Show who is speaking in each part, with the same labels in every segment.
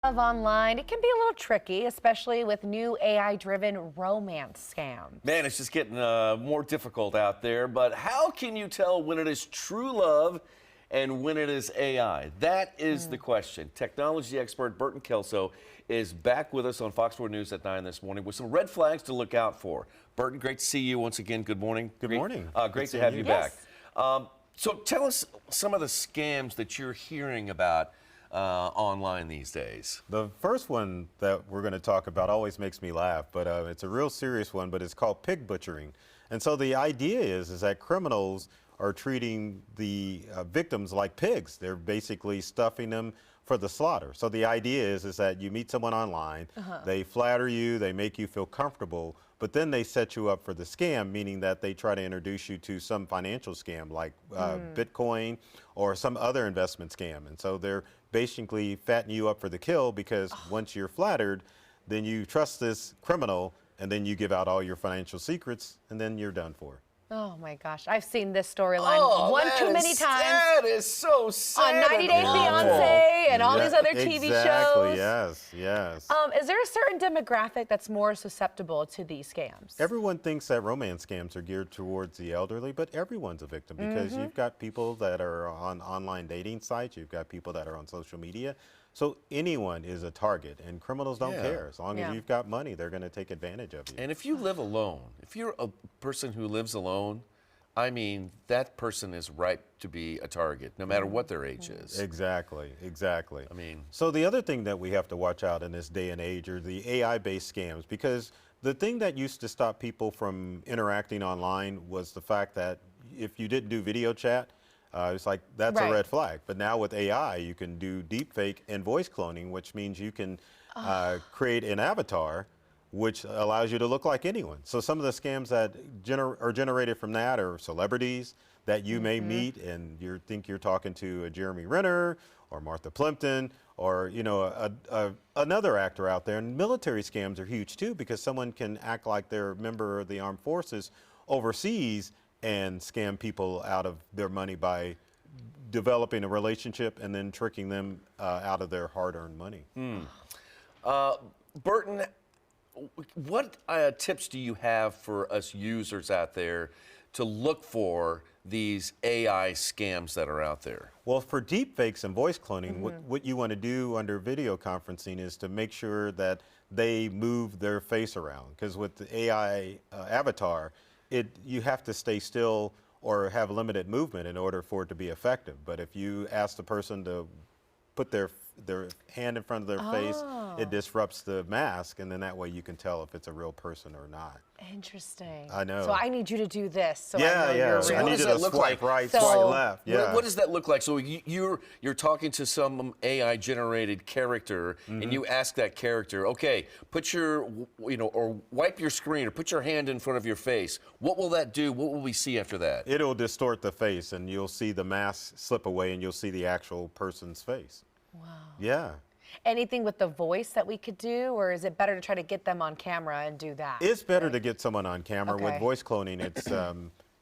Speaker 1: Of online, it can be a little tricky, especially with new AI-driven romance scams.
Speaker 2: Man, it's just getting more difficult out there. But how can you tell when it is true love and when it is AI? That is the question. Technology expert Burton Kelso is back with us on Fox 4 News at 9 this morning with some red flags to look out for. Burton, great to see you once again. Good morning.
Speaker 3: Good morning.
Speaker 2: Great to have you back.
Speaker 1: Yes.
Speaker 2: So tell us some of the scams that you're hearing about online these days.
Speaker 3: The first one that we're going to talk about always makes me laugh, but it's a real serious one, but it's called pig butchering. And so the idea is that criminals are treating the victims like pigs. They're basically stuffing them for the slaughter. So the idea is that you meet someone online, they flatter you, they make you feel comfortable, but then they set you up for the scam, meaning that they try to introduce you to some financial scam like Bitcoin or some other investment scam. And so they're basically fattening you up for the kill because once you're flattered, then you trust this criminal and then you give out all your financial secrets and then you're done for.
Speaker 1: Oh my gosh, I've seen this storyline one too many times.
Speaker 2: That is so sad.
Speaker 1: On 90 Day Fiancé and all these other TV
Speaker 3: exactly,
Speaker 1: shows.
Speaker 3: yes, yes.
Speaker 1: Is there a certain demographic that's more susceptible to these scams?
Speaker 3: Everyone thinks that romance scams are geared towards the elderly, but everyone's a victim because you've got people that are on online dating sites, you've got people that are on social media. So anyone is a target, and criminals don't care. As long as you've got money, they're going to take advantage of you.
Speaker 2: And if you live alone, if you're a person who lives alone, I mean, that person is ripe to be a target, no matter what their age is.
Speaker 3: Exactly, exactly.
Speaker 2: I mean,
Speaker 3: so the other thing that we have to watch out in this day and age are the AI-based scams, because the thing that used to stop people from interacting online was the fact that if you didn't do video chat, it's like, that's a red flag. But now with AI, you can do deepfake and voice cloning, which means you can create an avatar which allows you to look like anyone. So some of the scams that are generated from that are celebrities that you may meet and you think you're talking to a Jeremy Renner or Martha Plimpton or, you know, another actor out there. And military scams are huge too, because someone can act like they're a member of the armed forces overseas and scam people out of their money by developing a relationship and then tricking them out of their hard-earned money.
Speaker 2: Burton, what tips do you have for us users out there to look for these AI scams that are out there?
Speaker 3: Well, for deep fakes and voice cloning, what you want to do under video conferencing is to make sure that they move their face around, because with the AI avatar, you have to stay still or have limited movement in order for it to be effective. But if you ask the person to put their hand in front of their face, it disrupts the mask, and then that way you can tell if it's a real person or not.
Speaker 1: Interesting.
Speaker 3: I know.
Speaker 1: So I need you to do this. So I know
Speaker 3: yeah.
Speaker 1: you're
Speaker 3: So
Speaker 1: real.
Speaker 3: I need you to swipe right, swipe left. Yeah.
Speaker 2: What does that look like? So you're talking to some AI generated character, and you ask that character, okay, put your, or wipe your screen, or put your hand in front of your face. What will that do? What will we see after that?
Speaker 3: It'll distort the face, and you'll see the mask slip away, and you'll see the actual person's face.
Speaker 1: Wow.
Speaker 3: Yeah.
Speaker 1: Anything with the voice that we could do, or is it better to try to get them on camera and do that?
Speaker 3: It's better to get someone on camera.
Speaker 1: Okay.
Speaker 3: With voice cloning,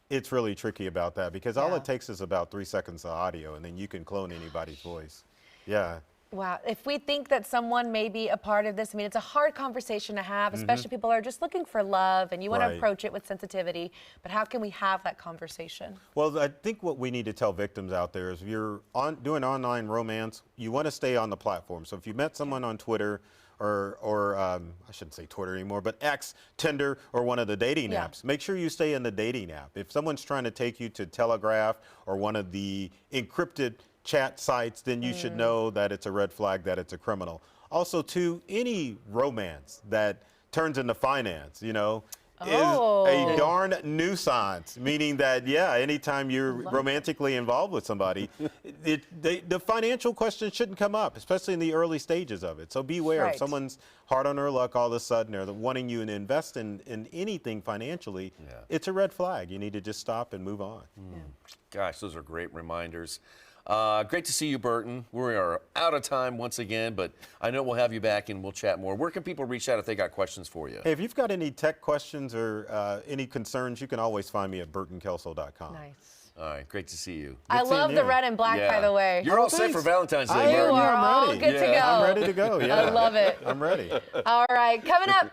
Speaker 3: it's really tricky about that, because all it takes is about 3 seconds of audio, and then you can clone anybody's voice. Yeah.
Speaker 1: Wow. If we think that someone may be a part of this, I mean, it's a hard conversation to have, especially people are just looking for love and you want to approach it with sensitivity. But how can we have that conversation?
Speaker 3: Well, I think what we need to tell victims out there is if you're doing online romance, you want to stay on the platform. So if you met someone on Twitter or I shouldn't say Twitter anymore, but X, Tinder, or one of the dating apps, make sure you stay in the dating app. If someone's trying to take you to Telegraph or one of the encrypted chat sites, then you should know that it's a red flag, that it's a criminal. Also, too, any romance that turns into finance, is a darn nuisance, meaning that, anytime you're romantically involved with somebody, the financial question shouldn't come up, especially in the early stages of it. So beware. If someone's hard on their luck all of a sudden, or wanting you to invest in anything financially, it's a red flag. You need to just stop and move on.
Speaker 2: Gosh, those are great reminders. Great to see you, Burton. We are out of time once again, but I know we'll have you back and we'll chat more. Where can people reach out if they got questions for you?
Speaker 3: Hey, if you've got any tech questions or any concerns, you can always find me at burtonkelso.com.
Speaker 1: Nice.
Speaker 2: All right, great to see you.
Speaker 1: I love the red and black, by the way.
Speaker 2: You're all set for Valentine's Day,
Speaker 1: You
Speaker 2: Bert.
Speaker 1: are all
Speaker 3: ready.
Speaker 1: good to go.
Speaker 3: I'm ready to go. Yeah.
Speaker 1: I love it.
Speaker 3: I'm ready.
Speaker 1: All right, coming up.